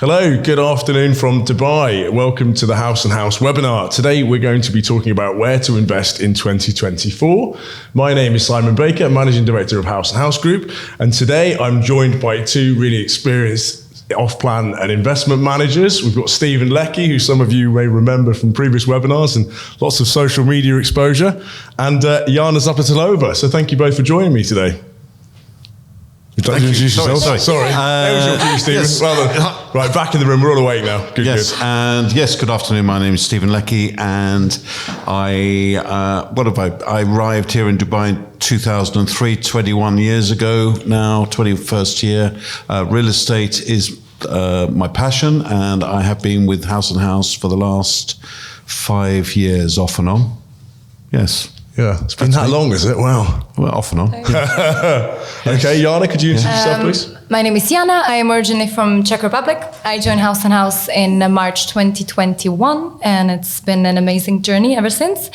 Hello, good afternoon from Dubai. Welcome to the House & House webinar. Today we're going to be talking about where to invest in 2024. My name is Simon Baker, Managing Director of House & House Group, and today I'm joined by two really experienced off-plan and investment managers. We've got Stephen Leckie, who some of you may remember from previous webinars and lots of social media exposure, and Jana Zapatilova. So thank you both for joining me today. Would you like to introduce yourself? Sorry. That was your cue, Stephen. Yes. Well done. Right, back in the room. We're all awake now. Good. Good afternoon. My name is Stephen Leckie, and I arrived here in Dubai in 2003, 21 years ago now, 21st year. Real estate is my passion, and I have been with House & House for the last 5 years, off and on. Yes. Yeah, it's been that long, is it? Wow. Well, off and on. Okay, Jana, could you introduce yourself, please? My name is Jana. I am originally from Czech Republic. I joined House & House in March 2021, and it's been an amazing journey ever since.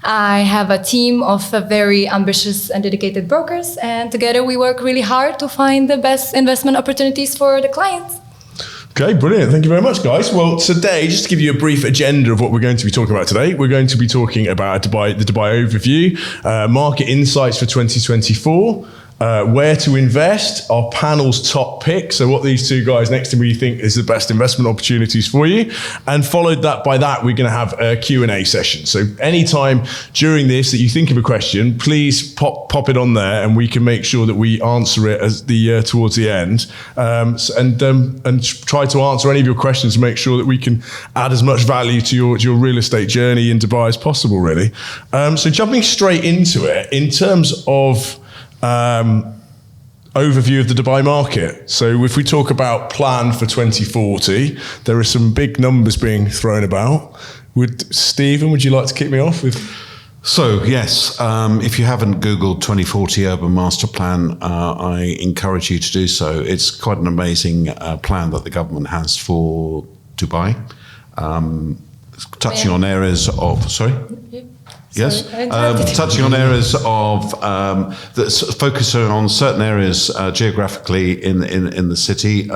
I have a team of very ambitious and dedicated brokers, and together we work really hard to find the best investment opportunities for the clients. Okay, brilliant. Thank you very much, guys. Well, today, just to give you a brief agenda of what we're going to be talking about today, we're going to be talking about the Dubai overview, market insights for 2024, where to invest, our panel's top pick, so what these two guys next to me think is the best investment opportunities for you, and followed that by that, we're going to have a Q&A session. So anytime during this that you think of a question, please pop it on there, and we can make sure that we answer it as towards the end, and try to answer any of your questions to make sure that we can add as much value to your real estate journey in Dubai as possible, really. So jumping straight into it, in terms of overview of the Dubai market. So if we talk about plan for 2040, there are some big numbers being thrown about. Stephen, would you like to kick me off with? So yes, if you haven't Googled 2040 Urban Master Plan, I encourage you to do so. It's quite an amazing plan that the government has for Dubai, touching on areas of, Yes, touching on areas of that focusing on certain areas geographically in the city.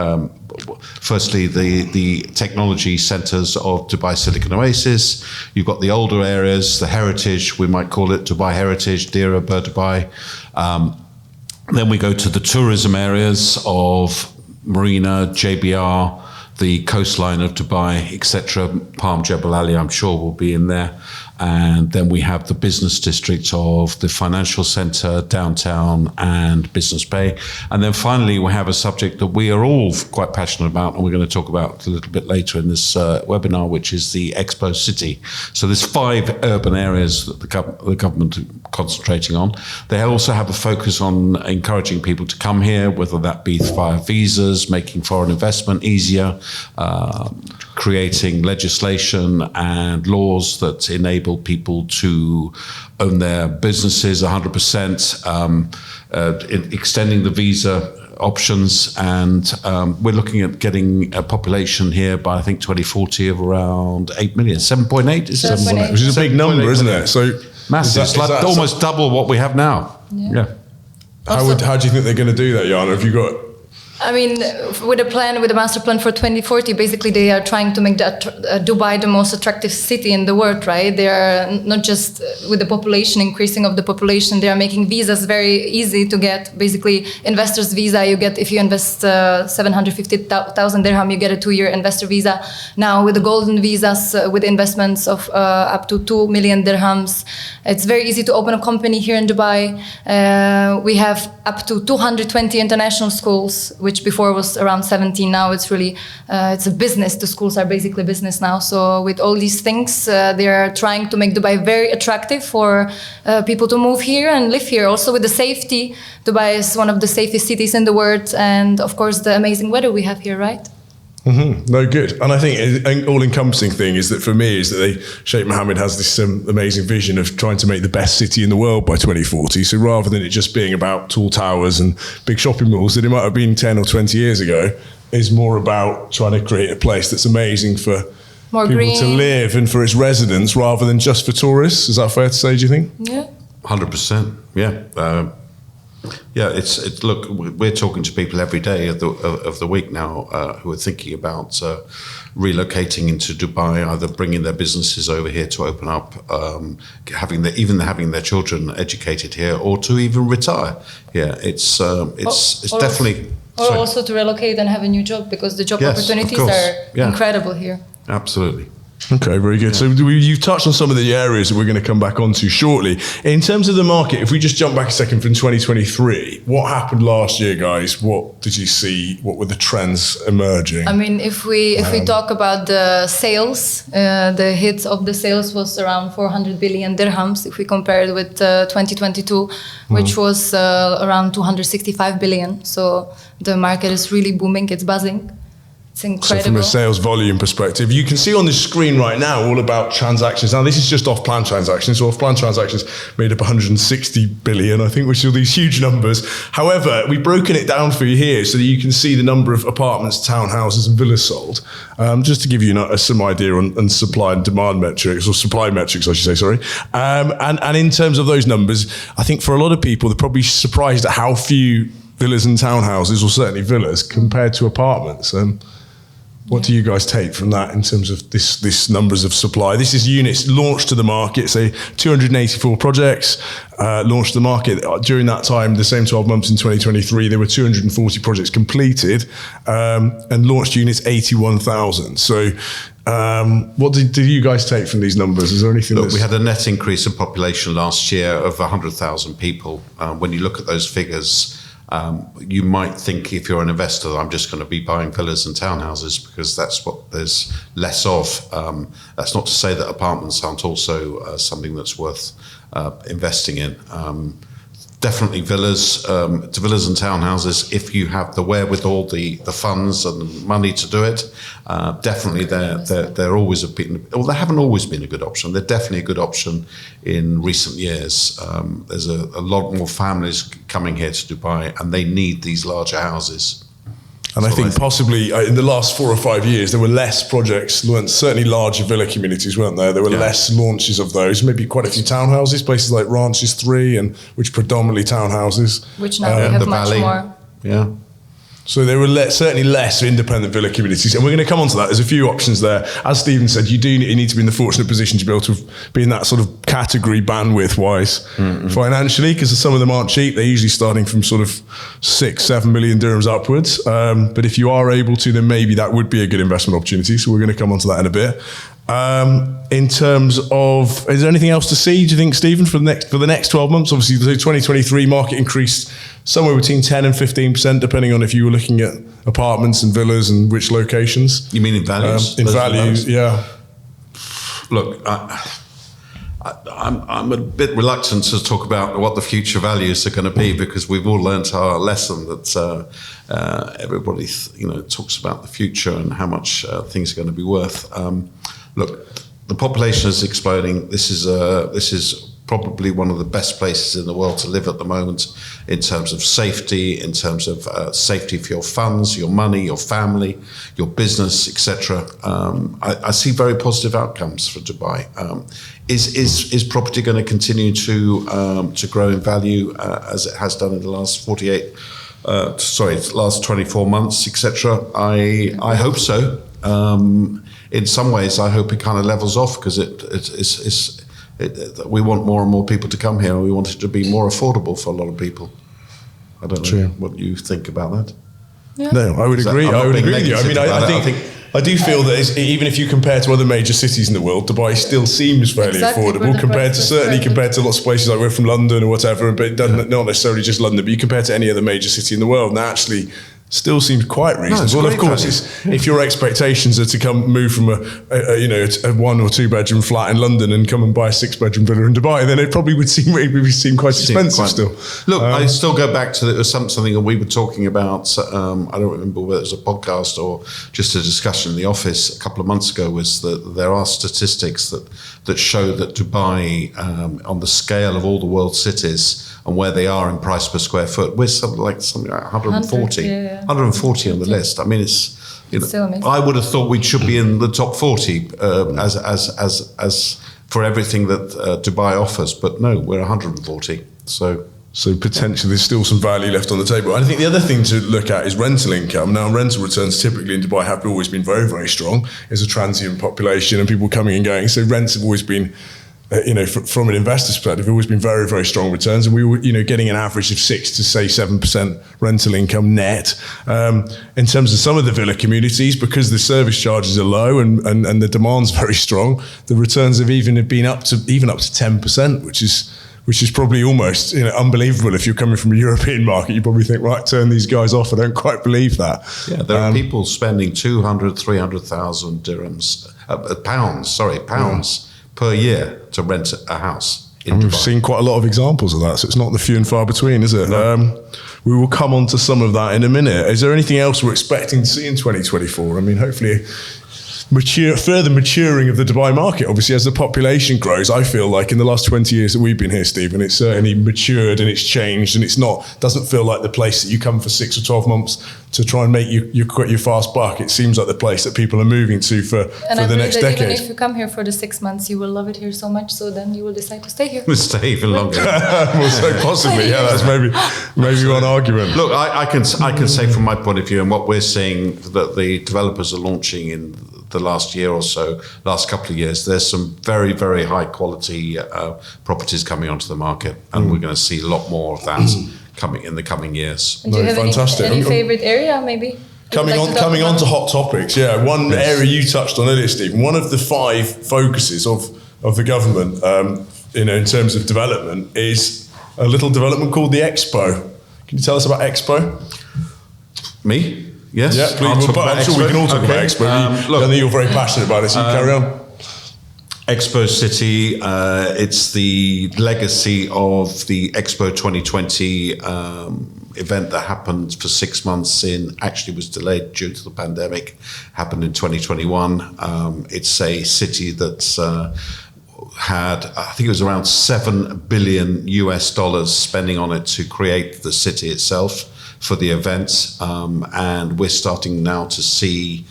Firstly, the technology centres of Dubai Silicon Oasis. You've got the older areas, the heritage, we might call it Dubai Heritage, Dira, Bur Dubai. Then we go to the tourism areas of Marina, JBR, the coastline of Dubai, etc. Palm Jebel Ali, I'm sure, will be in there. And then we have the business district of the financial centre, downtown, and Business Bay. And then finally, we have a subject that we are all quite passionate about, and we're going to talk about a little bit later in this webinar, which is the Expo City. So there's 5 urban areas that the government are concentrating on. They also have a focus on encouraging people to come here, whether that be via visas, making foreign investment easier, creating legislation and laws that enable people to own their businesses 100%, extending the visa options, and we're looking at getting a population here by I think 2040 of around 8 million, 7.8 is 7.8, which is a big number, isn't it? So massive. It's like almost double what we have now. Yeah. How do you think they're going to do that, Jana? Have you got? I mean, with the master plan for 2040, basically they are trying to make Dubai the most attractive city in the world, right? They are not just with the population, increasing of the population, they are making visas very easy to get. Basically, investor's visa, you get, if you invest 750,000 dirham, you get a 2-year investor visa. Now with the golden visas, with investments of up to 2 million dirhams, it's very easy to open a company here in Dubai. We have up to 220 international schools, which before was around 17. Now it's really, it's a business. The schools are basically business now. So with all these things, they are trying to make Dubai very attractive for people to move here and live here. Also with the safety, Dubai is one of the safest cities in the world. And of course, the amazing weather we have here, right? Mm-hmm. No, good. And I think an all-encompassing thing is that for me is that Sheikh Mohammed has this amazing vision of trying to make the best city in the world by 2040. So rather than it just being about tall towers and big shopping malls that it might have been 10 or 20 years ago, is more about trying to create a place that's amazing for more people green to live and for its residents rather than just for tourists. Is that fair to say, do you think? Yeah. 100%. Yeah. Yeah, look, we're talking to people every day of the week now who are thinking about relocating into Dubai, either bringing their businesses over here to open up, having their children educated here, or to even retire here. It's definitely. Or also to relocate and have a new job, because the job opportunities are incredible here. Absolutely. Okay, very good. So you've touched on some of the areas that we're going to come back onto shortly. In terms of the market, if we just jump back a second from 2023, what happened last year, guys? What did you see? What were the trends emerging? I mean, if we talk about the sales, the hit of the sales was around 400 billion dirhams. If we compare it with 2022, which was around 265 billion. So the market is really booming. It's buzzing. It's incredible. So from a sales volume perspective, you can see on the screen right now all about transactions. Now, this is just off-plan transactions. So off-plan transactions made up 160 billion, I think, which are these huge numbers. However, we've broken it down for you here so that you can see the number of apartments, townhouses and villas sold. Just to give you some idea on supply and demand metrics, or supply metrics, I should say, sorry. And in terms of those numbers, I think for a lot of people, they're probably surprised at how few villas and townhouses, or certainly villas, compared to apartments. What do you guys take from that in terms of this numbers of supply? This is units launched to the market, say 284 projects launched to the market. During that time, the same 12 months in 2023, there were 240 projects completed and launched units 81,000. So what did you guys take from these numbers? Is there anything? Look, we had a net increase in population last year of 100,000 people. When you look at those figures, you might think, if you're an investor, I'm just going to be buying villas and townhouses because that's what there's less of. That's not to say that apartments aren't also something that's worth investing in. Definitely villas and townhouses, if you have the wherewithal, the funds and the money to do it. Definitely they're always they haven't always been a good option. They're definitely a good option in recent years. There's a lot more families coming here to Dubai, and they need these larger houses. And I think possibly in the last 4 or 5 years, there were less projects, certainly larger villa communities, weren't there? There were less launches of those, maybe quite a few townhouses, places like Ranches 3, and which predominantly townhouses. Which now we have much Valley. more. Yeah. So there were certainly less independent villa communities. And we're going to come on to that. There's a few options there. As Stephen said, you need to be in the fortunate position to be able to be in that sort of category bandwidth-wise financially, because some of them aren't cheap. They're usually starting from sort of 6-7 million dirhams upwards. But if you are able to, then maybe that would be a good investment opportunity. So we're going to come on to that in a bit. In terms of, is there anything else to see, do you think, Stephen, for the next 12 months? Obviously, the 2023 market increased somewhere between 10 and 15%, depending on if you were looking at apartments and villas and which locations. You mean in values? In values, yeah. Look, I'm a bit reluctant to talk about what the future values are going to be, because we've all learnt our lesson that everybody talks about the future and how much things are going to be worth. Look, the population is exploding. This is probably one of the best places in the world to live at the moment, in terms of safety, in terms of safety for your funds, your money, your family, your business, etc. I see very positive outcomes for Dubai. Is property going to continue to grow in value as it has done in the last last 24 months, etc.? I hope so. In some ways, I hope it kind of levels off, because we want more and more people to come here, and we want it to be more affordable for a lot of people. I don't know what you think about that. Yeah. No, I would agree. I would agree with you. I mean, I do feel that even if you compare to other major cities in the world, Dubai still seems fairly affordable compared to lots of places like we're from London or whatever, but not necessarily just London, but you compare to any other major city in the world, and actually still seems quite reasonable. Well, of course, if your expectations are to move from a 1 or 2 bedroom flat in London and come and buy a 6-bedroom villa in Dubai, then it probably would seem quite expensive still. Look, I still go back to something that we were talking about. I don't remember whether it was a podcast or just a discussion in the office a couple of months ago. Was that there are statistics that show that Dubai, on the scale of all the world cities and where they are in price per square foot, we're something like 140. 140 on the list. I mean, it's I would have thought we should be in the top 40 as for everything that Dubai offers, but no, we're 140. So So potentially there's still some value left on the table. I think the other thing to look at is rental income. Now, rental returns typically in Dubai have always been very, very strong. There's a transient population and people coming and going. So rents have always been, from an investor's perspective, always been very, very strong returns. And we were, getting an average of 6 to say 7% rental income net. In terms of some of the villa communities, because the service charges are low and the demand's very strong, the returns have even been up to 10%, which is probably almost unbelievable. If you're coming from a European market, you probably think, right, turn these guys off. I don't quite believe that. Yeah, there are people spending 200, 300,000 dirhams, pounds per year to rent a house in Dubai. We've seen quite a lot of examples of that, so it's not the few and far between, is it? No. We will come on to some of that in a minute. Is there anything else we're expecting to see in 2024? I mean, hopefully further maturing of the Dubai market. Obviously, as the population grows, I feel like in the last 20 years that we've been here, Stephen, it's certainly matured and it's changed, and doesn't feel like the place that you come for 6 or 12 months to try and make your fast buck. It seems like the place that people are moving to for the next decade. Even if you come here for the 6 months, you will love it here so much, so then you will decide to stay here. We'll stay even longer. Well, so possibly, yeah, that's maybe one argument. Look, I can say from my point of view, and what we're seeing that the developers are launching in the last year or so, last couple of years, there's some very, very high quality properties coming onto the market, and we're going to see a lot more of that coming in the coming years. Do you have any favorite area, maybe? Coming on to hot topics, yeah. One area you touched on earlier, Stephen. One of the 5 focuses of the government, in terms of development, is a little development called the Expo. Can you tell us about Expo? Me? Yes. Yeah, please. I'm sure we can all talk about Expo. I think you're very passionate about it, so you carry on. Expo City, it's the legacy of the Expo 2020 event that happened for 6 months actually was delayed due to the pandemic, happened in 2021. It's a city that's had, I think it was around $7 billion US spending on it to create the city itself for the events, and we're starting now to see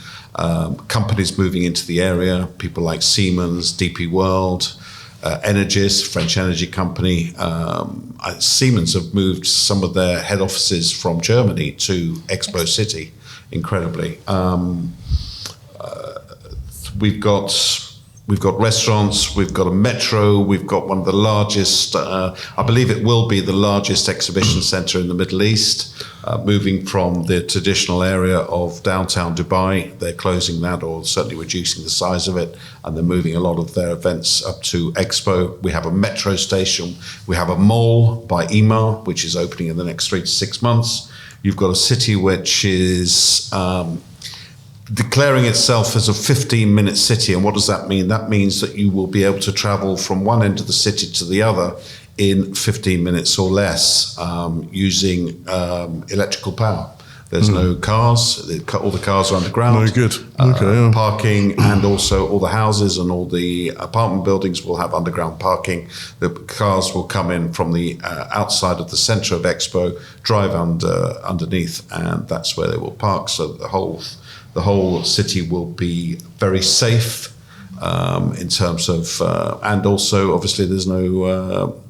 companies moving into the area, people like Siemens, DP World, Energies, French energy company. Siemens have moved some of their head offices from Germany to Expo City, incredibly. We've got restaurants, we've got a metro, we've got one of the largest, I believe it will be the largest exhibition centre in the Middle East, moving from the traditional area of downtown Dubai. They're closing that or certainly reducing the size of it, and they're moving a lot of their events up to Expo. We have a metro station, we have a mall by Emar, which is opening in the next 3 to 6 months. You've got a city which is declaring itself as a 15-minute city. And what does that mean? That means that you will be able to travel from one end of the city to the other in 15 minutes or less, using electrical power. There's no cars. All the cars are underground. Very good. Okay, Parking, and also all the houses and all the apartment buildings will have underground parking. The cars will come in from the outside of the centre of Expo, drive underneath, and that's where they will park. So the whole city will be very safe in terms of, and also obviously there's no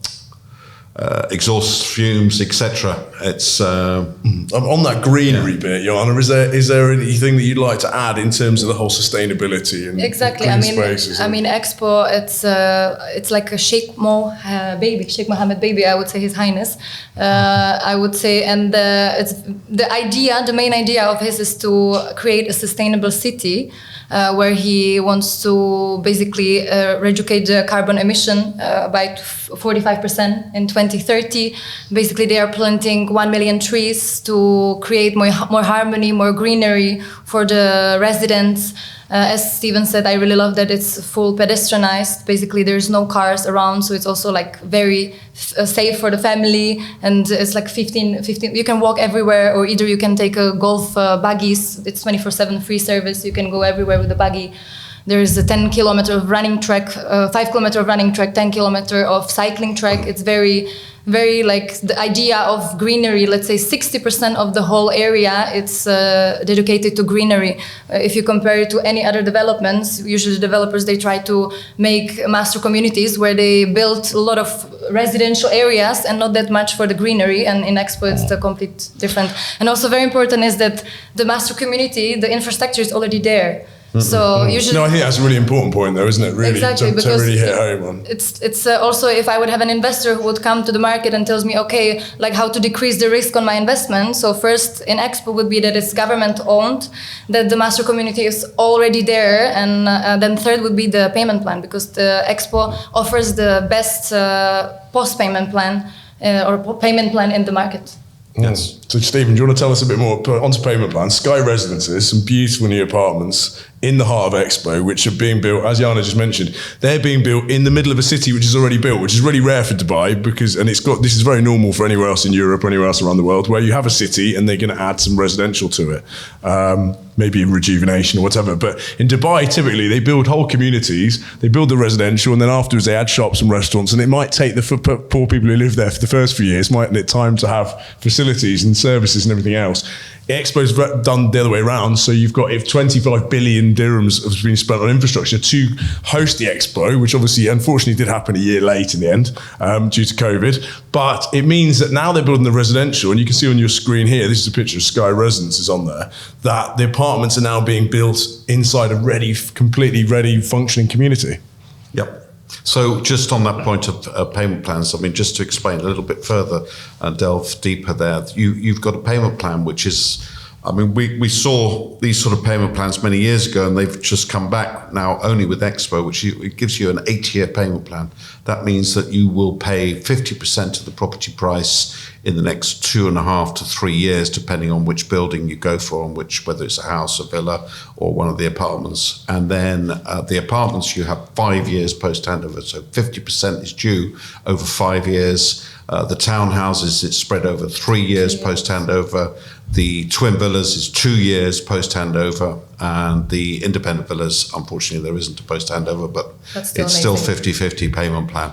exhaust fumes, etc. It's on that greenery bit, Joanna. Is there anything that you'd like to add in terms of the whole sustainability and exactly? Green spaces? I mean, Expo. It's like a Sheikh Mohammed baby. I would say His Highness. I would say, and it's the main idea of his is to create a sustainable city. Where he wants to basically reduce the carbon emission by 45% in 2030. Basically, they are planting 1 million trees to create more harmony, more greenery for the residents. As Stephen said, I really love that it's full pedestrianized. Basically, there's no cars around, so it's also like very safe for the family. And it's like 15, you can walk everywhere, or either you can take a golf buggies. It's 24/7 free service. You can go everywhere with the buggy. There is a 10-kilometer of running track, 5-kilometer of running track, 10-kilometer of cycling track. It's very like the idea of greenery. Let's say 60% of the whole area, it's dedicated to greenery. If you compare it to any other developments, usually developers, they try to make master communities where they build a lot of residential areas and not that much for the greenery. And in Expo, it's the complete different. And also very important is that the master community, the infrastructure is already there. So usually, I think that's a really important point, though, isn't it? Really, exactly, to really hit home on. It's also, if I would have an investor who would come to the market and tells me, okay, like how to decrease the risk on my investment. So first in Expo would be that it's government owned, that the master community is already there, and then third would be the payment plan, because the Expo offers the best post-payment plan or payment plan in the market. Yes. So, Stephen, do you want to tell us a bit more onto payment plans? Sky Residences, some beautiful new apartments in the heart of Expo, which are being built, as Jana just mentioned, they're being built in the middle of a city which is already built, which is really rare for Dubai this is very normal for anywhere else in Europe or anywhere else around the world, where you have a city and they're going to add some residential to it. Maybe rejuvenation or whatever. But in Dubai, typically, they build whole communities, they build the residential, and then afterwards they add shops and restaurants, and it might take the poor people who live there for the first few years, mightn't it, time to have facilities and services and everything else. Expo's done the other way around, so you've got 25 billion dirhams has been spent on infrastructure to host the Expo, which obviously, unfortunately, did happen a year late in the end due to COVID. But it means that now they're building the residential, and you can see on your screen here, this is a picture of Sky Residences on there, that the apartments are now being built inside a completely ready, functioning community. Yep. So just on that point of payment plans, I mean, just to explain a little bit further and delve deeper there, you've got a payment plan which is, I mean, we saw these sort of payment plans many years ago, and they've just come back now only with Expo, which it gives you an 8-year payment plan. That means that you will pay 50% of the property price in the next 2.5 to 3 years, depending on which building you go for, whether it's a house, a villa, or one of the apartments. And then the apartments, you have 5 years post handover, so 50% is due over 5 years. The townhouses, it's spread over 3 years post handover. The twin villas is 2 years post handover, and the independent villas, unfortunately, there isn't a post handover, but it's still 50-50 payment plan.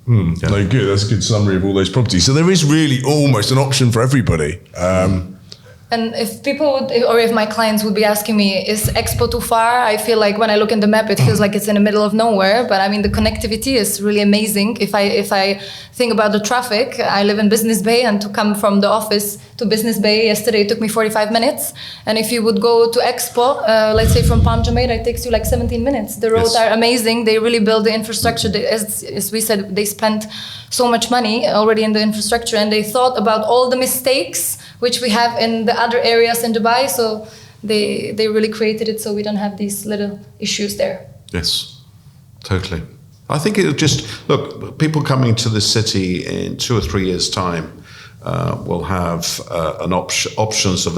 Yeah. No, good. That's a good summary of all those properties. So there is really almost an option for everybody. And if people would, or if my clients would be asking me, is Expo too far? I feel like when I look in the map, it feels like it's in the middle of nowhere. But I mean, the connectivity is really amazing. If I think about the traffic, I live in Business Bay, and to come from the office to Business Bay yesterday, it took me 45 minutes. And if you would go to Expo, let's say from Palm Jumeirah, it takes you like 17 minutes. The roads are amazing. They really build the infrastructure. As we said, they spent so much money already in the infrastructure, and they thought about all the mistakes which we have in the other areas in Dubai. So they really created it so we don't have these little issues there. Yes, totally. I think it'll just, look, people coming to the city in 2 or 3 years' time will have options of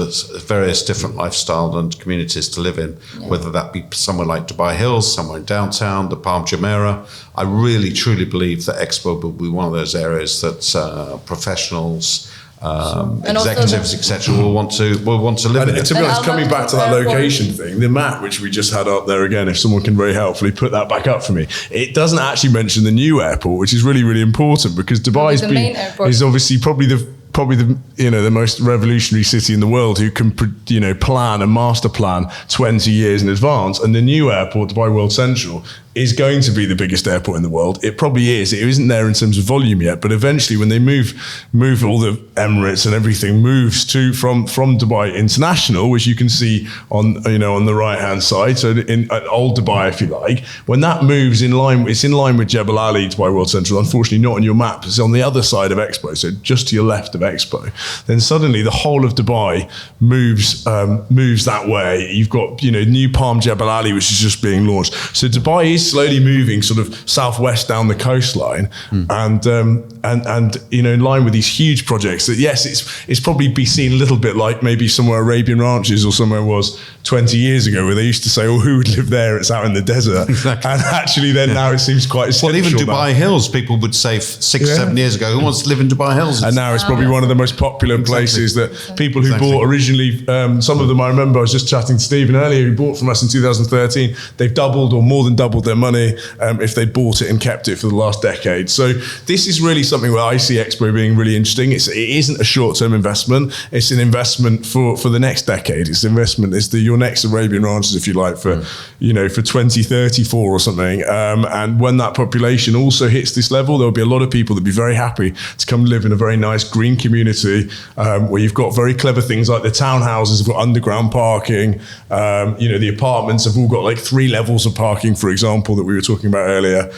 various different lifestyle and communities to live in, whether that be somewhere like Dubai Hills, somewhere in downtown, the Palm Jumeirah. I really, truly believe that Expo will be one of those areas that professionals, executives, etc., will want to live in. To be honest, coming back to that location thing, the map which we just had up there again, if someone can very helpfully put that back up for me, it doesn't actually mention the new airport, which is really, really important, because Dubai is obviously probably the most revolutionary city in the world, who can plan a master plan 20 years in advance. And the new airport, Dubai World Central, is going to be the biggest airport in the world. It probably is. It isn't there in terms of volume yet, but eventually, when they move all the Emirates and everything moves from Dubai International, which you can see on the right hand side, so in old Dubai, if you like, when that moves it's in line with Jebel Ali, Dubai World Central. Unfortunately, not on your map. It's on the other side of Expo, so just to your left of Expo. Then suddenly the whole of Dubai moves that way. You've got new Palm Jebel Ali, which is just being launched. So Dubai is slowly moving sort of southwest down the coastline, and in line with these huge projects that, yes, it's probably be seen a little bit like maybe somewhere Arabian Ranches or somewhere was 20 years ago, where they used to say, "Oh, who would live there? It's out in the desert." Exactly. And actually, then now it seems quite essential. Well, even now. Dubai Hills, people would say 6-7 years ago, who wants to live in Dubai Hills? And now it's probably one of the most popular places that people who bought originally, some of them I remember, I was just chatting to Stephen earlier, who bought from us in 2013. They've doubled or more than doubled their money if they bought it and kept it for the last decade. So this is really something where I see Expo being really interesting. It isn't a short-term investment. It's an investment for the next decade. It's investment. It's your next Arabian Ranches, if you like, for 2034 or something. And when that population also hits this level, there'll be a lot of people that'll be very happy to come live in a very nice green community where you've got very clever things like the townhouses have got underground parking. The apartments have all got like 3 levels of parking, for example, that we were talking about earlier.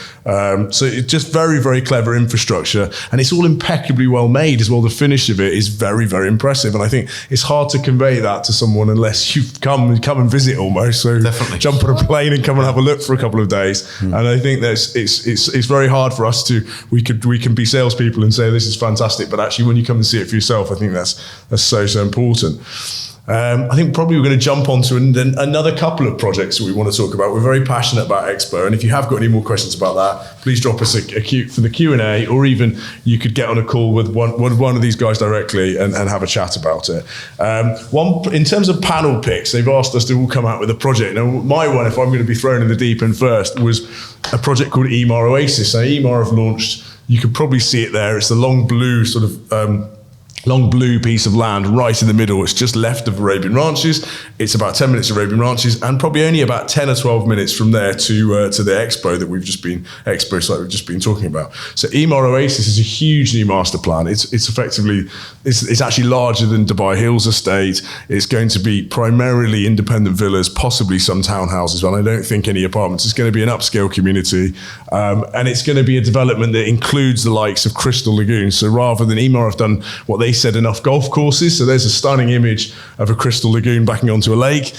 So it's just very, very clever infrastructure, and it's all impeccably well made as well. The finish of it is very, very impressive, and I think it's hard to convey that to someone unless you come and visit almost. So definitely jump on a plane and come and have a look for a couple of days. And I think it's very hard for us to we can be salespeople and say this is fantastic, but actually when you come and see it for yourself, I think that's so important. I think probably we're going to jump onto another couple of projects that we want to talk about. We're very passionate about Expo, and if you have got any more questions about that, please drop us a cue for the Q&A, or even you could get on a call with one of these guys directly and have a chat about it. In terms of panel picks, they've asked us to all come out with a project. Now, my one, if I'm going to be thrown in the deep end first, was a project called Emar Oasis. So Emar have launched, you can probably see it there, it's the long blue sort of long blue piece of land right in the middle. It's just left of Arabian Ranches. It's about 10 minutes of Arabian Ranches, and probably only about 10 or 12 minutes from there to the Expo that we've just been talking about. So Emar Oasis is a huge new master plan. It's effectively, it's actually larger than Dubai Hills estate. It's going to be primarily independent villas, possibly some townhouses, but I don't think any apartments. It's going to be an upscale community, and it's going to be a development that includes the likes of Crystal Lagoon. So rather than Emar have done what they said, enough golf courses. So there's a stunning image of a Crystal Lagoon backing onto a lake.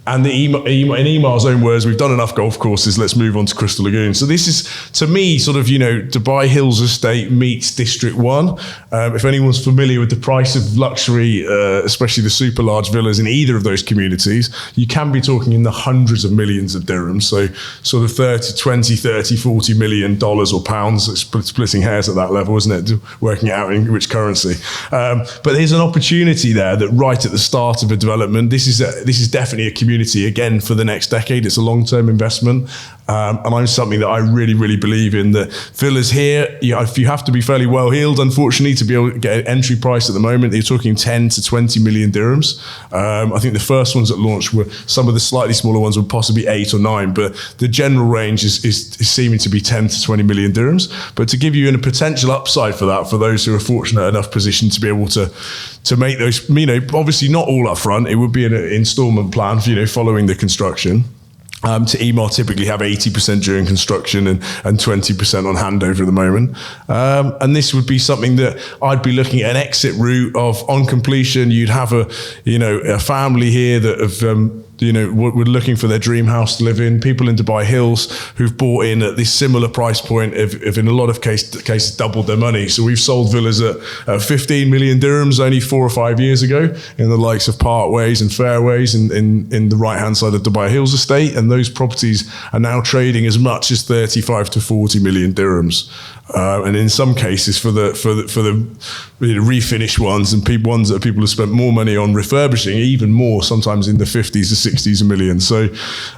And in Emar's own words, we've done enough golf courses, let's move on to Crystal Lagoon. So this is, to me, sort of, Dubai Hills Estate meets District 1. If anyone's familiar with the price of luxury, especially the super large villas in either of those communities, you can be talking in the hundreds of millions of dirhams. So sort of 40 million dollars or pounds, splitting hairs at that level, isn't it? Working out in which currency. But there's an opportunity there that right at the start of a development, this is definitely a community again for the next decade. It's a long-term investment, and I'm something that I really, really believe in. The villas here, if you have to be fairly well-heeled, unfortunately, to be able to get an entry price at the moment, you're talking 10 to 20 million dirhams. I think the first ones that launched were, some of the slightly smaller ones were possibly 8 or 9, but the general range is seeming to be 10 to 20 million dirhams. But to give you a potential upside for that, for those who are fortunate enough position to be able to make those, obviously not all up front, it would be an installment plan for, following the construction. To Emar typically have 80% during construction and 20% on handover at the moment. And this would be something that I'd be looking at an exit route of, on completion, you'd have a family here that have, we're looking for their dream house to live in. People in Dubai Hills who've bought in at this similar price point have in a lot of cases doubled their money. So we've sold villas at 15 million dirhams only 4 or 5 years ago in the likes of Parkways and Fairways in the right hand side of Dubai Hills estate, and those properties are now trading as much as 35 to 40 million dirhams. And in some cases for the refinished ones and ones that people have spent more money on refurbishing, even more, sometimes in the 50s to 60s a million. So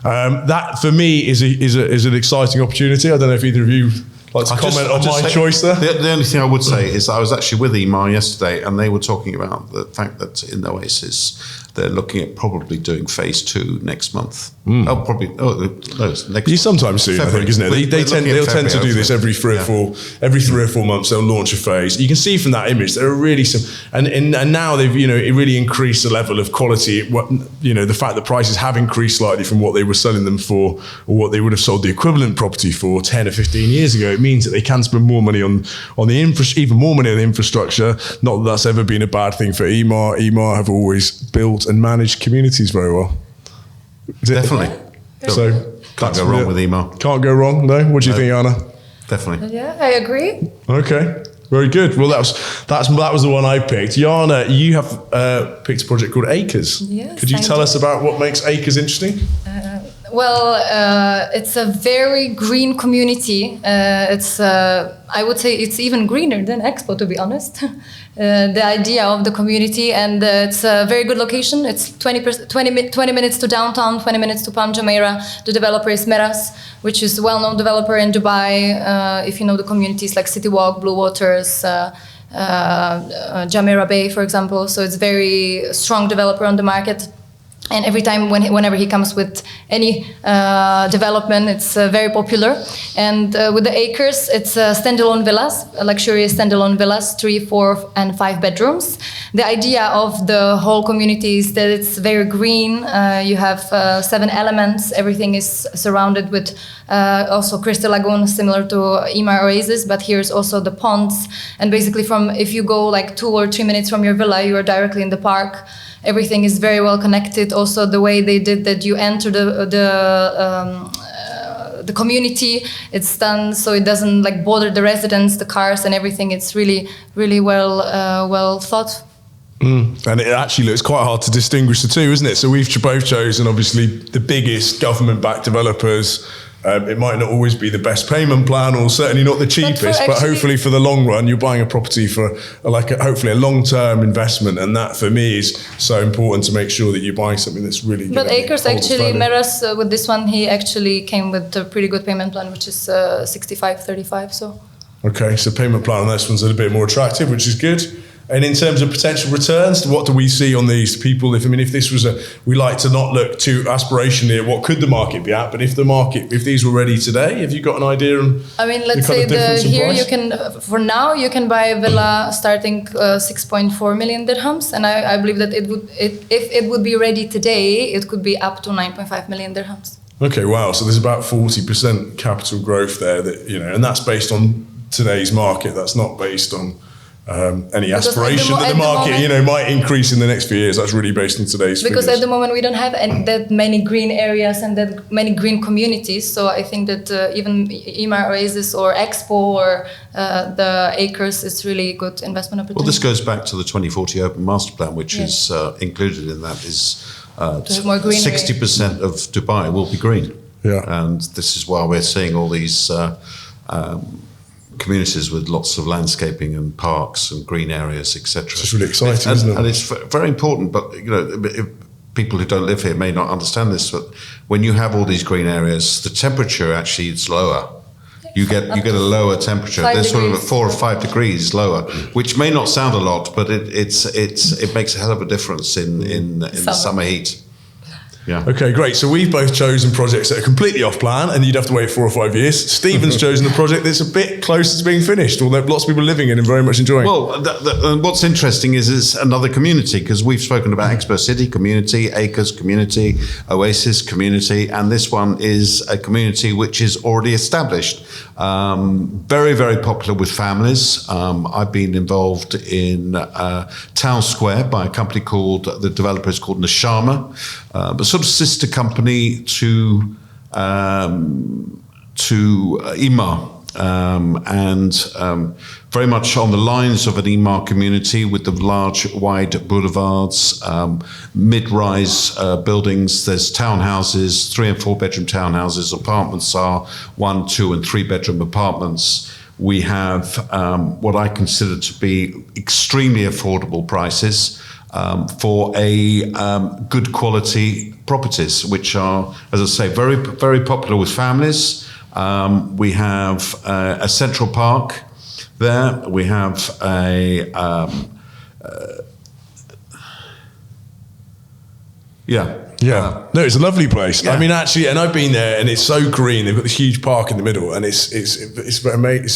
that for me is an exciting opportunity. I don't know if either of you like to comment on my choice there. The only thing I would say is that I was actually with Emar yesterday, and they were talking about the fact that in Oasis they're looking at probably doing phase 2 next month. You sometimes see, February. I think, isn't it? They'll tend to do this every 3 or 4 months. They'll launch a phase. You can see from that image there are really some, and now they've it really increased the level of quality. The fact that prices have increased slightly from what they were selling them for, or what they would have sold the equivalent property for 10 or 15 years ago. It means that they can spend more money on the even more money on the infrastructure. Not that that's ever been a bad thing for Emar. Emar have always built and managed communities very well. Definitely. So can't go wrong with Emar. Can't go wrong, no? What do you think, Anna? Definitely. Yeah, I agree. Okay. Very good. Well, that was the one I picked. Jana, you have picked a project called Acres. Yes, Could you tell us about what makes Acres interesting? It's a very green community. I would say it's even greener than Expo, to be honest. The idea of the community, and it's a very good location. It's 20 minutes to downtown, 20 minutes to Palm Jumeirah. The developer is Meras, which is a well-known developer in Dubai. If you know the communities like City Walk, Blue Waters, Jumeirah Bay, for example. So it's very strong developer on the market. And every time, whenever he comes with any development, it's very popular. And with the Acres, it's standalone villas, luxurious standalone villas, 3, 4, and 5 bedrooms. The idea of the whole community is that it's very green. You have 7 elements. Everything is surrounded with also crystal lagoon, similar to Emar Oasis, but here's also the ponds. And basically, if you go like 2 or 3 minutes from your villa, you are directly in the park. Everything is very well connected. Also, the way they did that, you enter the community. It's done so it doesn't like bother the residents, the cars, and everything. It's really, really well thought. And it actually looks quite hard to distinguish the two, isn't it? So we've both chosen, obviously, the biggest government-backed developers. It might not always be the best payment plan, or certainly not the cheapest, but hopefully for the long run, you're buying a property for hopefully a long-term investment. And that for me is so important, to make sure that you're buying something that's really good. But Acres actually, Meras, with this one, he actually came with a pretty good payment plan, which is 65-35. So. Okay, so payment plan on this one's a bit more attractive, which is good. And in terms of potential returns, what do we see on these people? If this was we like to not look too aspirationally at what could the market be at, but if these were ready today, have you got an idea? Let's say here you can buy a villa starting 6.4 million dirhams, and I believe that if it would be ready today, it could be up to 9.5 million dirhams. Okay, wow. So there's about 40% capital growth there, and that's based on today's market. That's not based on any aspiration that the market, might increase in the next few years. That's really based on today's figures. Because at the moment we don't have that many green areas and that many green communities. So I think that even Emar Oasis or Expo or the Acres is really good investment opportunity. Well, this goes back to the 2040 Open Master Plan, which is included in that is 60% of Dubai will be green. Yeah. And this is why we're seeing all these communities with lots of landscaping and parks and green areas, etc. It's really exciting, isn't it? And it's very important. But if people who don't live here may not understand this, but when you have all these green areas, the temperature actually is lower. You get a lower temperature. There's sort of 4 or 5 degrees lower, which may not sound a lot, but it makes a hell of a difference in the summer heat. Yeah. Okay, great. So we've both chosen projects that are completely off plan, and you'd have to wait 4 or 5 years. Stephen's chosen a project that's a bit closer to being finished, although lots of people living in and very much enjoying. Well, what's interesting is it's another community, because we've spoken about Expo City community, Acres community, Oasis community, and this one is a community which is already established. Very, very popular with families. I've been involved in Town Square by a company the developer is called Nashama, but sort of sister company to Emar, and very much on the lines of an Emar community with the large, wide boulevards, mid-rise buildings. There's townhouses, 3 and 4 bedroom townhouses. Apartments are 1, 2, and 3 bedroom apartments. We have what I consider to be extremely affordable prices for good quality properties, which are, as I say, very, very popular with families. We have a central park there. We have No, it's a lovely place. Yeah. I mean, actually, and I've been there, and it's so green. They've got this huge park in the middle, and it's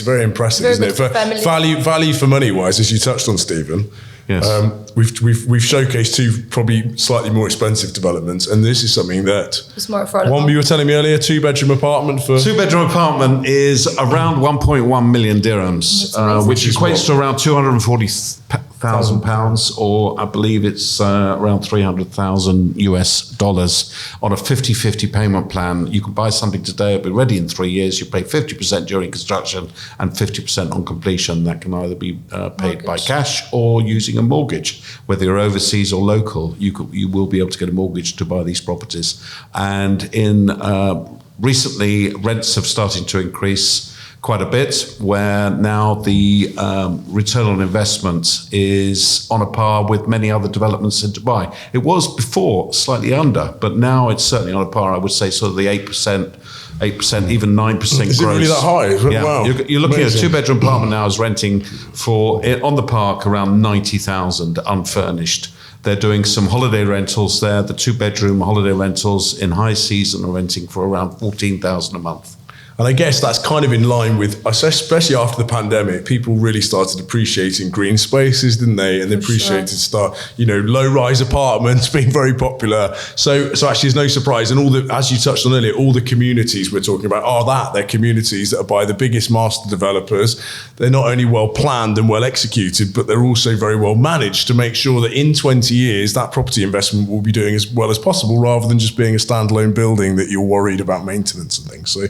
very impressive, isn't it? For value for money wise, as you touched on, Stephen. Yes. We've showcased 2 probably slightly more expensive developments, and this is something that it's more affordable. One you were telling me earlier, 2-bedroom apartment for 2-bedroom apartment is around 1.1 million dirhams, which equates to around £300,000, or I believe it's around $300,000 on a 50-50 payment plan. You can buy something today, it'll be ready in 3 years. You pay 50% during construction and 50% on completion. That can either be paid by cash or using a mortgage. Whether you're overseas or local, you will be able to get a mortgage to buy these properties. And recently, rents have started to increase quite a bit, where now the return on investment is on a par with many other developments in Dubai. It was before slightly under, but now it's certainly on a par. I would say sort of the 8%, even 9% growth. Is it really that high? Yeah. Wow. You're looking at a two-bedroom apartment now is renting on the park around 90,000 unfurnished. They're doing some holiday rentals there. The two-bedroom holiday rentals in high season are renting for around 14,000 a month. And I guess that's kind of in line with, especially after the pandemic, people really started appreciating green spaces, didn't they? And they appreciated low-rise apartments being very popular. So actually, it's no surprise. And as you touched on earlier, all the communities we're talking about they're communities that are by the biggest master developers. They're not only well planned and well executed, but they're also very well managed to make sure that in 20 years, that property investment will be doing as well as possible, rather than just being a standalone building that you're worried about maintenance and things. So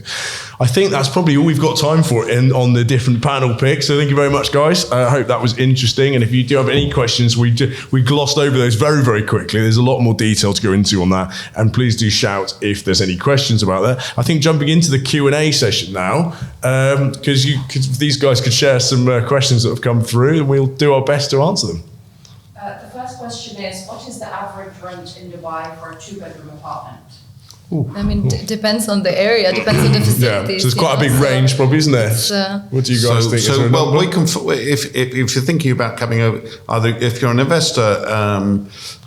I think that's probably all we've got time for on the different panel picks. So thank you very much, guys. I hope that was interesting. And if you do have any questions, we glossed over those very, very quickly. There's a lot more detail to go into on that. And please do shout if there's any questions about that. I think jumping into the Q&A session now, because these guys could share some questions that have come through, and we'll do our best to answer them. The first question is, what is the average rent in Dubai for a two-bedroom apartment? I mean, it depends on the area, depends on the facilities. Yeah, so it's quite a big range, probably, isn't there? What do you guys think? We can, if you're thinking about coming over, if you're an investor,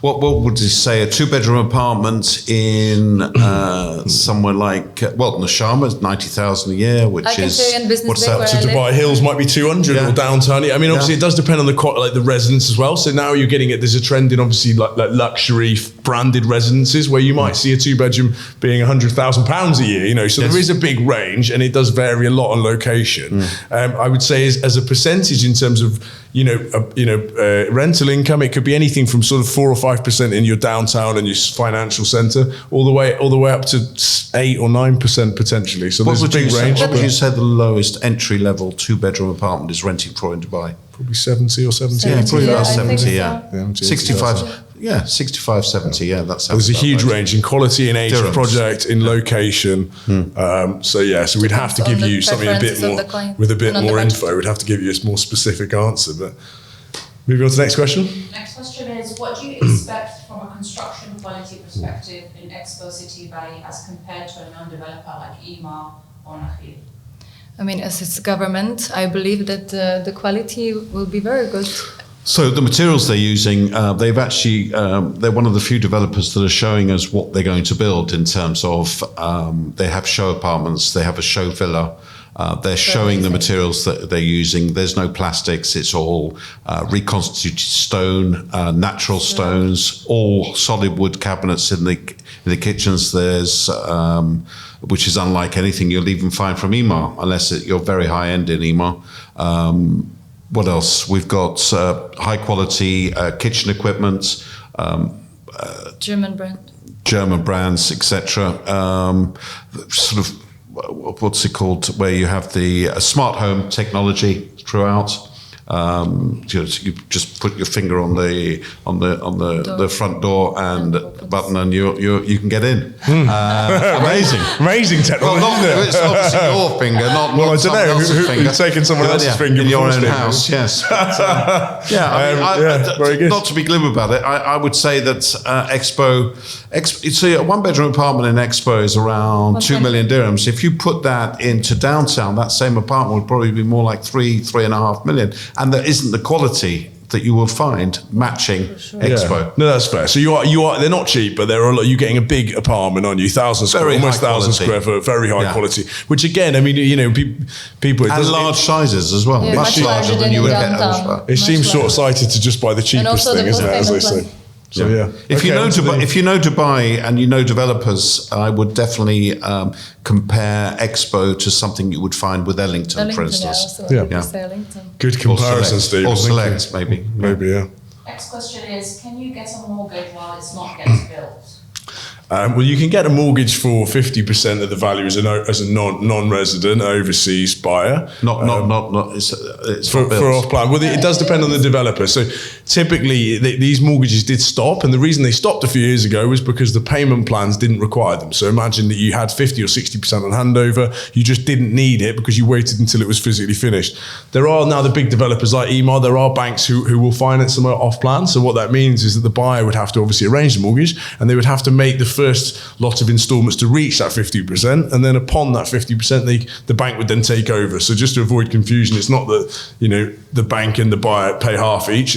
what would you say a two-bedroom apartment in somewhere like Nashama is 90,000 a year, which is what's that? So Dubai Hills might be 200 or downtown. I mean, obviously, it does depend on the residence as well. So now you're getting it. There's a trend in obviously like luxury branded residences where you might see a two-bedroom being £100,000 a year, so there is a big range, and it does vary a lot on location. I would say as a percentage in terms of rental income, it could be anything from sort of 4 or 5% in your downtown and your financial centre, all the way up to 8 or 9% potentially. So there's a big range. What would you say the lowest entry level two-bedroom apartment is renting for in Dubai? Probably 70 or 70. Yeah, probably about 70. So. Yeah, 65. Yeah, 65, 70. Yeah, that's. There's a huge range in quality, in age of project, in location. So we'd have to give you something a bit more with a bit more info. We'd have to give you a more specific answer. But moving on to the next question. Next question is, what do you expect from a construction quality perspective in Expo City Valley as compared to a non-developer like Emar or Nakhil? I mean, as it's government, I believe that the quality will be very good. So the materials they're using, they've actually, they're one of the few developers that are showing us what they're going to build in terms of, they have show apartments, they have a show villa, they're showing the materials that they're using. There's no plastics, it's all reconstituted stone, natural stones, all solid wood cabinets in the kitchens. There's, which is unlike anything you'll even find from Emar, unless you're very high end in Emar. What else? We've got high quality kitchen equipment, German brands, etc. Sort of, what's it called? Where you have the smart home technology throughout. You just put your finger on the front door and button, and you can get in. Amazing technology. Well, it's obviously your finger, not I don't someone know else's finger. who's taken someone else's finger in your own speaking. house. Yes. But, very good. Not to be glib about it, I would say that Expo. So a one-bedroom apartment in Expo is around 2 million dirhams. If you put that into downtown, that same apartment would probably be more like 3.5 million. And there isn't the quality that you will find matching Expo. Yeah. No, that's fair. So you are. They're not cheap, but you're getting a big apartment, aren't you? 1,000 square, almost 1,000 square foot, very high quality. Which again, I mean, people and large sizes as well, much larger than you would get elsewhere. It seems short-sighted to just buy the cheapest thing, isn't it? As they say. So yeah, if you know Dubai and you know developers, I would definitely compare Expo to something you would find with Ellington, for instance. Good comparison, Steve. Or Select, maybe. Maybe, yeah. Next question is, can you get a mortgage while it's not getting built? Well, you can get a mortgage for 50% of the value as a non-resident overseas buyer. It's for off-plan. Well, it does depend on the developer. So typically, these mortgages did stop, and the reason they stopped a few years ago was because the payment plans didn't require them. So imagine that you had 50 or 60% on handover, you just didn't need it because you waited until it was physically finished. There are now the big developers like Emar, there are banks who will finance them off-plan. So what that means is that the buyer would have to obviously arrange the mortgage, and they would have to make the first lot of installments to reach that 50%, and then upon that 50%, the bank would then take over. So just to avoid confusion, it's not that the bank and the buyer pay half each.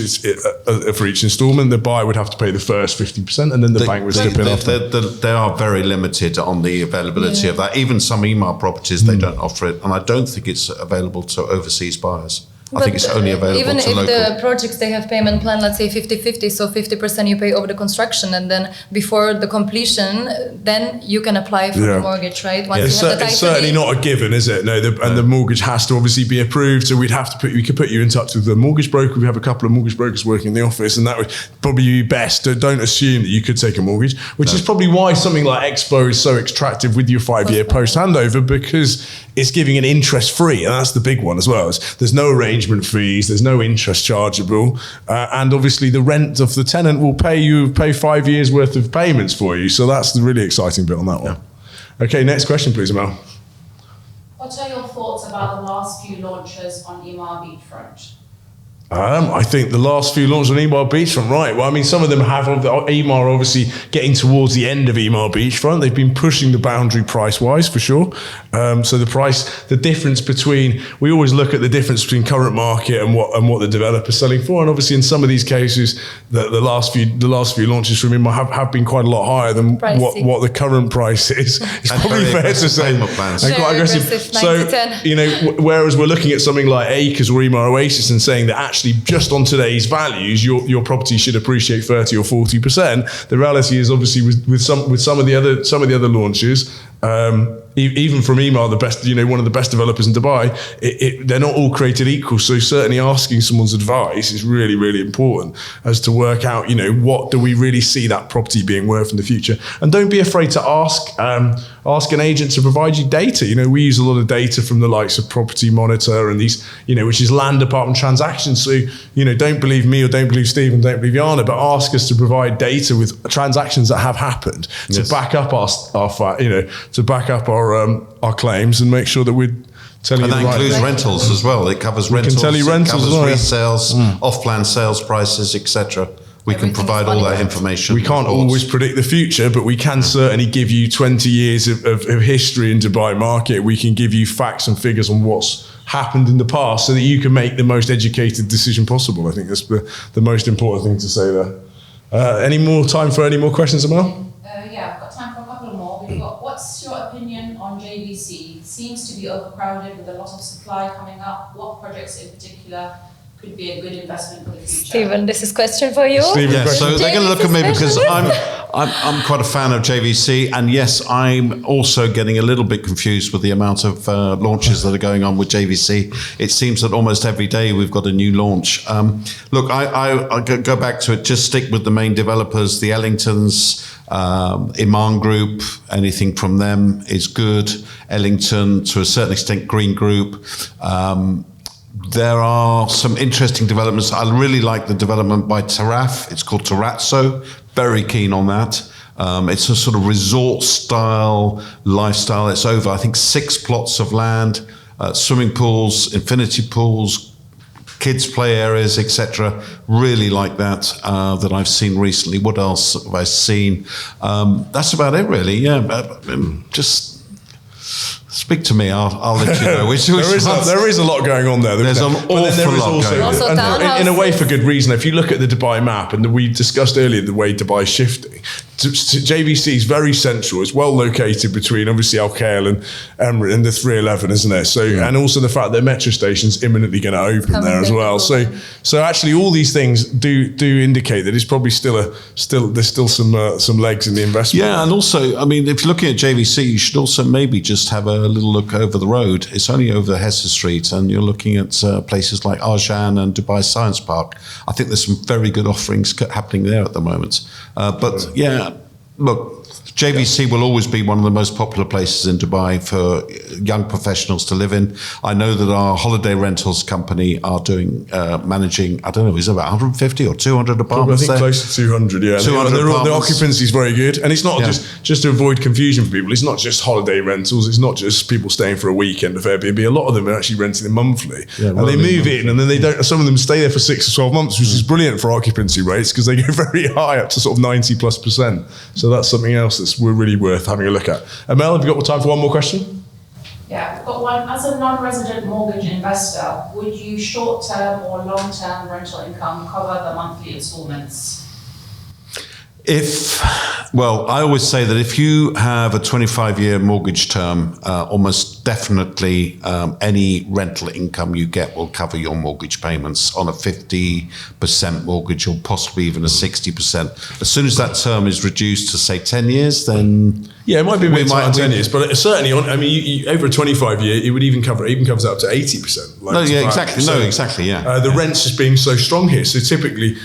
For each installment, the buyer would have to pay the first 50%, and then the bank would step in after. They are very limited on the availability of that. Even some Emar properties, they don't offer it, and I don't think it's available to overseas buyers. I think it's only available even to if local. the projects, they have payment plan, let's say 50-50, so 50% you pay over the construction, and then before the completion, then you can apply for the mortgage, right? Once you have the it's certainly not a given, is it? No, and the mortgage has to obviously be approved. So we could put you in touch with the mortgage broker. We have a couple of mortgage brokers working in the office, and that would probably be best. Don't assume that you could take a mortgage, which is probably why something like Expo is so attractive with your 5-year post handover, because it's giving an interest free, and that's the big one as well. There's no arrangement fees, there's no interest chargeable, and obviously the rent of the tenant will pay 5 years worth of payments for you. So that's the really exciting bit on that one. Okay, next question, please, Emar. What are your thoughts about the last few launches on Emar beachfront? I think the last few launches on Emar beachfront, right? Well, I mean, some of them have. Emar obviously getting towards the end of Emar beachfront. They've been pushing the boundary price-wise for sure. So the difference between, we always look at the difference between current market and what the developer's selling for. And obviously, in some of these cases, the last few launches from Emar have been quite a lot higher than what the current price is. It's probably fair to say. And quite aggressive. So whereas we're looking at something like Acres or Emar Oasis and saying that actually just on today's values, your property should appreciate 30 or 40%. The reality is obviously with some of the other launches, even from Emar, the best, one of the best developers in Dubai, they're not all created equal. So certainly asking someone's advice is really, really important as to work out, what do we really see that property being worth in the future? And don't be afraid to ask an agent to provide you data. We use a lot of data from the likes of Property Monitor and these, which is land department transactions. So, don't believe me or don't believe Steve and don't believe Yana, but ask us to provide data with transactions that have happened to back up our claims and make sure that we're telling you the right thing. And that includes rentals as well. It covers rentals. We can tell you rentals as well. Resales, off-plan sales prices, etc. We can provide all that information. We can't always predict the future, but we can certainly give you 20 years of history in Dubai market. We can give you facts and figures on what's happened in the past so that you can make the most educated decision possible. I think that's the most important thing to say there. Any more time for any more questions, Emar? Yeah, I've got time for a couple more. We've got, what's your opinion on JVC? It seems to be overcrowded with a lot of supply coming up. What projects in particular could be a good investment for the future? Stephen, this is a question for you. Yeah, so they're going to look at me because I'm quite a fan of JVC, and yes, I'm also getting a little bit confused with the amount of launches that are going on with JVC. It seems that almost every day we've got a new launch. Look, I'll go back to it. Just stick with the main developers, the Ellingtons, Iman Group. Anything from them is good. Ellington, to a certain extent, Green Group. There are some interesting developments. I really like the development by Taraf. It's called Terrazzo. Very keen on that. It's a sort of resort style lifestyle. It's over, I think, 6 plots of land, swimming pools, infinity pools, kids play areas, etc. Really like that I've seen recently. What else have I seen? That's about it, really. Yeah, just Speak to me. I'll let you know. There is a lot going on there. There's an awful lot going on. Also and in a way, for good reason. If you look at the Dubai map, and we discussed earlier the way Dubai's shifting, JVC is very central. It's well located between obviously Al Khail and Emirate and the 311, isn't it? So, and also the fact that metro station's imminently going to open there as well. So actually, all these things do indicate that it's probably there's still some legs in the investment. Yeah, and also, I mean, if you're looking at JVC, you should also maybe just have a little look over the road. It's only over Hesse Street, and you're looking at places like Arjan and Dubai Science Park. I think there's some very good offerings happening there at the moment. But yeah, look, JVC will always be one of the most popular places in Dubai for young professionals to live in. I know that our holiday rentals company are managing, I don't know, is it about 150 or 200 apartments there? I think close to 200, yeah. 200 the occupancy is very good. And it's not just to avoid confusion for people, it's not just holiday rentals, it's not just people staying for a weekend of Airbnb. A lot of them are actually renting them monthly. Yeah, and they move in and then they don't, some of them stay there for 6 or 12 months, which is brilliant for occupancy rates because they go very high, up to sort of 90+%. So that's something else that's really worth having a look at. Mel, have you got time for one more question? Yeah, I've got one. As a non-resident mortgage investor, would you short-term or long-term rental income cover the monthly installments? I always say that if you have a 25-year mortgage term, almost definitely any rental income you get will cover your mortgage payments on a 50% mortgage or possibly even a 60%. As soon as that term is reduced to, say, 10 years, then... Yeah, it might be a bit on 10 years, but certainly, over a 25-year, it would even covers up to 80%. Exactly. The rents just being so strong here. So typically,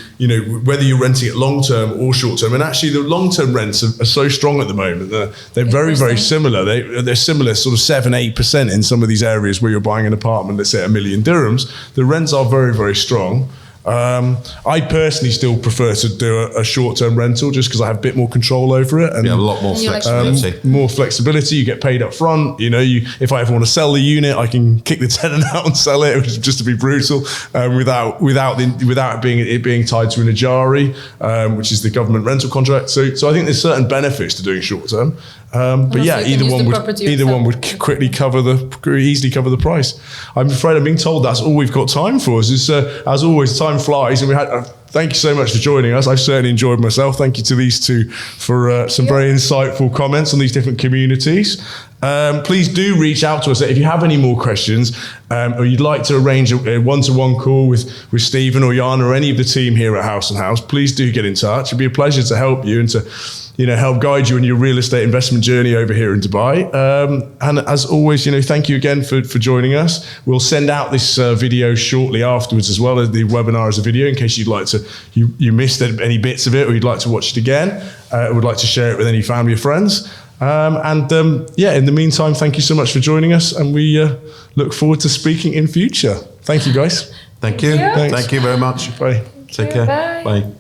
whether you're renting it long-term or short-term, and actually the long-term rents are so strong at the moment. They're very, very similar. They're similar, sort of 7-8% in some of these areas where you're buying an apartment, let's say $1 million dirhams. The rents are very, very strong. I personally still prefer to do a short-term rental just because I have a bit more control over it. And a lot more flexibility. More flexibility. You get paid up front. If I ever want to sell the unit, I can kick the tenant out and sell it, just to be brutal, without it being tied to an Ijari, which is the government rental contract. So I think there's certain benefits to doing short-term. But yeah, either one would easily cover the price. I'm afraid I'm being told that's all we've got time for. As always, time flies, and we had. Thank you so much for joining us. I've certainly enjoyed myself. Thank you to these two for some very insightful comments on these different communities. Please do reach out to us if you have any more questions or you'd like to arrange a one-to-one call with Stephen or Jana or any of the team here at House & House. Please do get in touch. It'd be a pleasure to help you and to help guide you in your real estate investment journey over here in Dubai. And as always, thank you again for joining us. We'll send out this video shortly afterwards as well as the webinar as a video in case you missed any bits of it or you'd like to watch it again, would like to share it with any family or friends. In the meantime, thank you so much for joining us, and we look forward to speaking in future. Thank you, guys. Thank you. Thank you very much. Bye. Take care. Bye. Bye.